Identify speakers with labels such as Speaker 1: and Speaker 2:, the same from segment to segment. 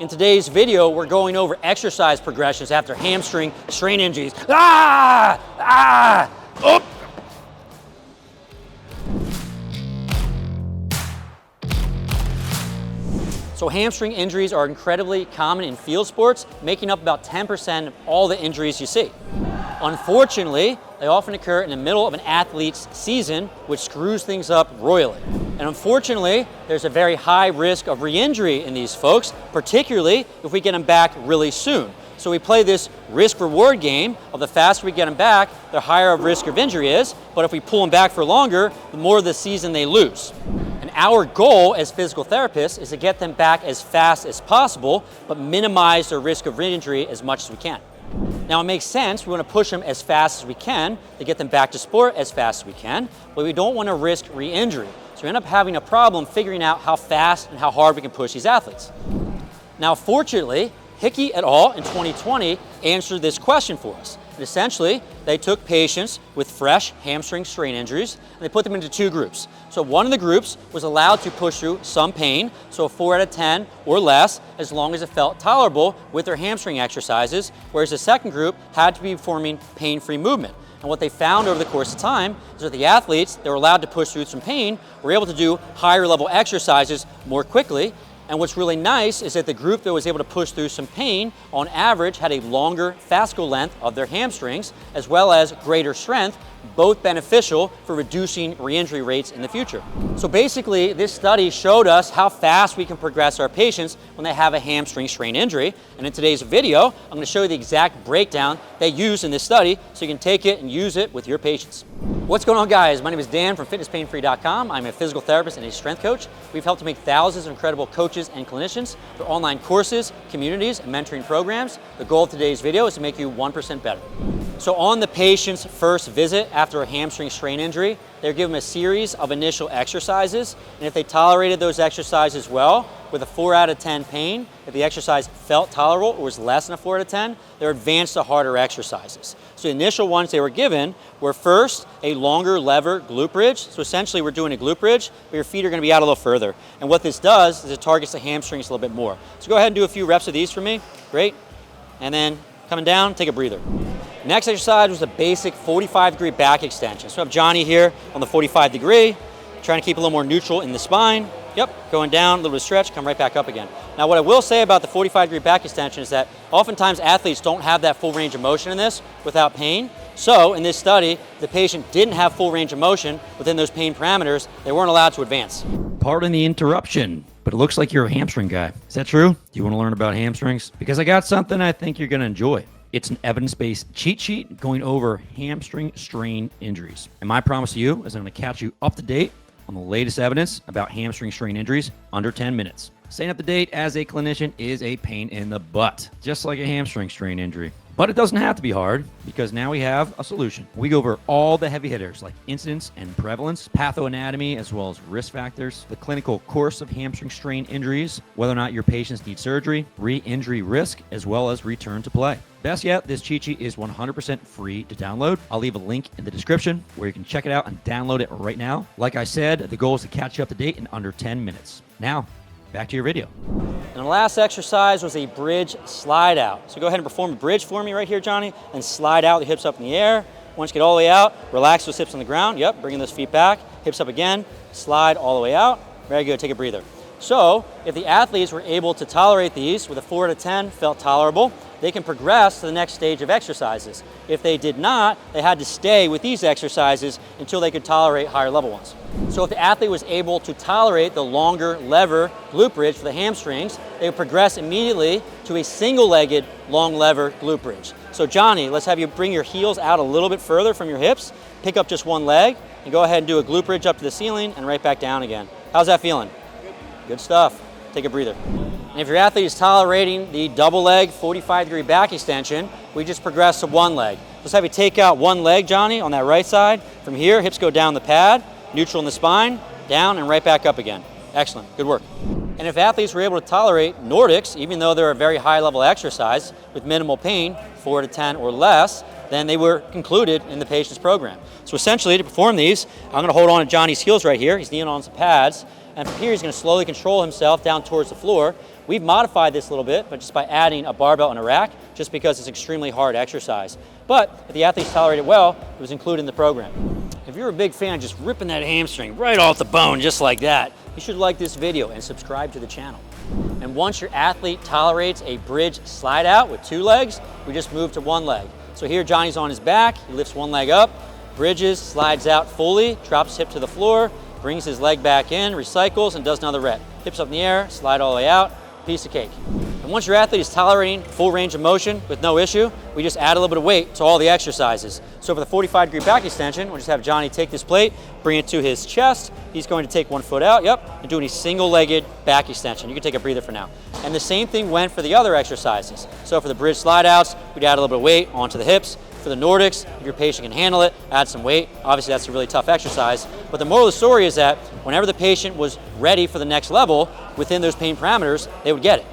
Speaker 1: In today's video, we're going over exercise progressions after hamstring strain injuries. Oh. So hamstring injuries are incredibly common in field sports, making up about 10% of all the injuries you see. Unfortunately, they often occur in the middle of an athlete's season, which screws things up royally. And unfortunately, there's a very high risk of re-injury in these folks, particularly if we get them back really soon. So we play this risk-reward game of the faster we get them back, the higher of risk of injury is, but if we pull them back for longer, the more of the season they lose. And our goal as physical therapists is to get them back as fast as possible, but minimize their risk of re-injury as much as we can. Now it makes sense, we want to push them as fast as we can to get them back to sport as fast as we can, but we don't want to risk re-injury. So we end up having a problem figuring out how fast and how hard we can push these athletes. Now fortunately, Hickey et al. In 2020 answered this question for us. And essentially, they took patients with fresh hamstring strain injuries and they put them into two groups. So one of the groups was allowed to push through some pain, so a 4 out of 10 or less, as long as it felt tolerable with their hamstring exercises, whereas the second group had to be performing pain-free movement. And what they found over the course of time is that the athletes that were allowed to push through some pain were able to do higher level exercises more quickly. And what's really nice is that the group that was able to push through some pain, on average, had a longer fascicle length of their hamstrings, as well as greater strength, both beneficial for reducing re-injury rates in the future. So basically, this study showed us how fast we can progress our patients when they have a hamstring strain injury. And in today's video, I'm going to show you the exact breakdown they used in this study so you can take it and use it with your patients. What's going on, guys? My name is Dan from fitnesspainfree.com. I'm a physical therapist and a strength coach. We've helped to make thousands of incredible coaches and clinicians through online courses, communities, and mentoring programs. The goal of today's video is to make you 1% better. So on the patient's first visit after a hamstring strain injury, they're given a series of initial exercises, and if they tolerated those exercises well, with a 4 out of 10 pain, if the exercise felt tolerable or was less than a 4 out of 10, they're advanced to harder exercises. So the initial ones they were given were first a longer lever glute bridge. So essentially we're doing a glute bridge, but your feet are going to be out a little further. And what this does is it targets the hamstrings a little bit more. So go ahead and do a few reps of these for me. Great. And then coming down, take a breather. Next exercise was a basic 45-degree back extension. So I have Johnny here on the 45-degree, trying to keep a little more neutral in the spine. Yep, going down, a little bit of stretch, come right back up again. Now what I will say about the 45-degree back extension is that oftentimes athletes don't have that full range of motion in this without pain. So in this study, the patient didn't have full range of motion within those pain parameters. They weren't allowed to advance.
Speaker 2: Pardon the interruption, but it looks like you're a hamstring guy. Is that true? Do you want to learn about hamstrings? Because I got something I think you're going to enjoy. It's an evidence-based cheat sheet going over hamstring strain injuries. And my promise to you is I'm going to catch you up to date on the latest evidence about hamstring strain injuries under 10 minutes. Staying up to date as a clinician is a pain in the butt, just like a hamstring strain injury. But it doesn't have to be hard because now we have a solution. We go over all the heavy hitters like incidence and prevalence, pathoanatomy, as well as risk factors, the clinical course of hamstring strain injuries, whether or not your patients need surgery, re-injury risk, as well as return to play. Best yet, this cheat sheet is 100% free to download. I'll leave a link in the description where you can check it out and download it right now. Like I said, the goal is to catch you up to date in under 10 minutes. Now, back to your video.
Speaker 1: And the last exercise was a bridge slide out. So go ahead and perform a bridge for me right here, Johnny, and slide out the hips up in the air. Once you get all the way out, relax those hips on the ground. Yep, bringing those feet back, hips up again, slide all the way out. Very good, take a breather. So if the athletes were able to tolerate these with a 4 out of 10, felt tolerable, they can progress to the next stage of exercises. If they did not, they had to stay with these exercises until they could tolerate higher level ones. So if the athlete was able to tolerate the longer lever glute bridge for the hamstrings, they would progress immediately to a single-legged long lever glute bridge. So Johnny, let's have you bring your heels out a little bit further from your hips, pick up just one leg, and go ahead and do a glute bridge up to the ceiling and right back down again. How's that feeling? Good stuff. Take a breather. And if your athlete is tolerating the double leg 45-degree back extension, we just progress to one leg. Let's have you take out one leg, Johnny, on that right side. From here, hips go down the pad, neutral in the spine, down and right back up again. Excellent, good work. And if athletes were able to tolerate Nordics, even though they're a very high level exercise with minimal pain, 4 to 10 or less, then they were included in the patient's program. So essentially to perform these, I'm gonna hold on to Johnny's heels right here. He's kneeling on some pads. And from here, he's going to slowly control himself down towards the floor. We've modified this a little bit, but just by adding a barbell and a rack, just because it's extremely hard exercise. But if the athletes tolerate it well, it was included in the program. If you're a big fan of just ripping that hamstring right off the bone just like that, you should like this video and subscribe to the channel. And once your athlete tolerates a bridge slide out with 2 legs, we just move to 1 leg. So here Johnny's on his back, he lifts 1 leg up, bridges, slides out fully, drops his hip to the floor, brings his leg back in, recycles, and does another rep. Hips up in the air, slide all the way out, piece of cake. And once your athlete is tolerating full range of motion with no issue, we just add a little bit of weight to all the exercises. So for the 45-degree back extension, we'll just have Johnny take this plate, bring it to his chest. He's going to take 1 foot out, and doing a single-legged back extension. You can take a breather for now. And the same thing went for the other exercises. So for the bridge slide outs, we'd add a little bit of weight onto the hips. For the Nordics, if your patient can handle it, add some weight. Obviously, that's a really tough exercise. But the moral of the story is that whenever the patient was ready for the next level, within those pain parameters, they would get it.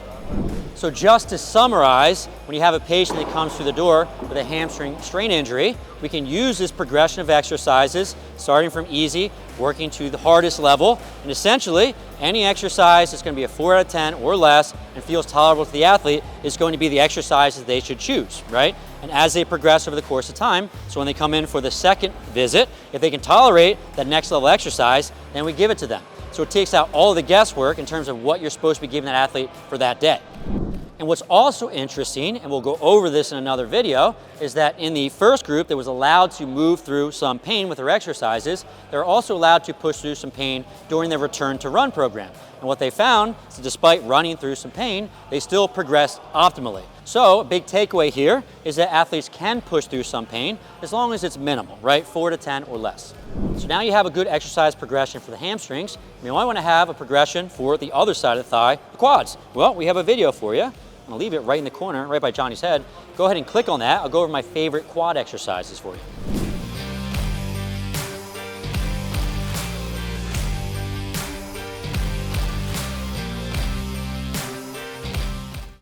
Speaker 1: So just to summarize, when you have a patient that comes through the door with a hamstring strain injury, we can use this progression of exercises, starting from easy, working to the hardest level, and essentially, any exercise that's going to be a 4 out of 10 or less and feels tolerable to the athlete is going to be the exercises they should choose, right? And as they progress over the course of time, so when they come in for the second visit, if they can tolerate that next level exercise, then we give it to them. So it takes out all of the guesswork in terms of what you're supposed to be giving that athlete for that day. And what's also interesting, and we'll go over this in another video, is that in the first group that was allowed to move through some pain with their exercises, they're also allowed to push through some pain during their return to run program. And what they found is that despite running through some pain, they still progressed optimally. So a big takeaway here is that athletes can push through some pain as long as it's minimal, right? 4 to 10 or less. So now you have a good exercise progression for the hamstrings. You might want to have a progression for the other side of the thigh, the quads. Well, we have a video for you. I'm gonna leave it right in the corner, right by Johnny's head. Go ahead and click on that. I'll go over my favorite quad exercises for you.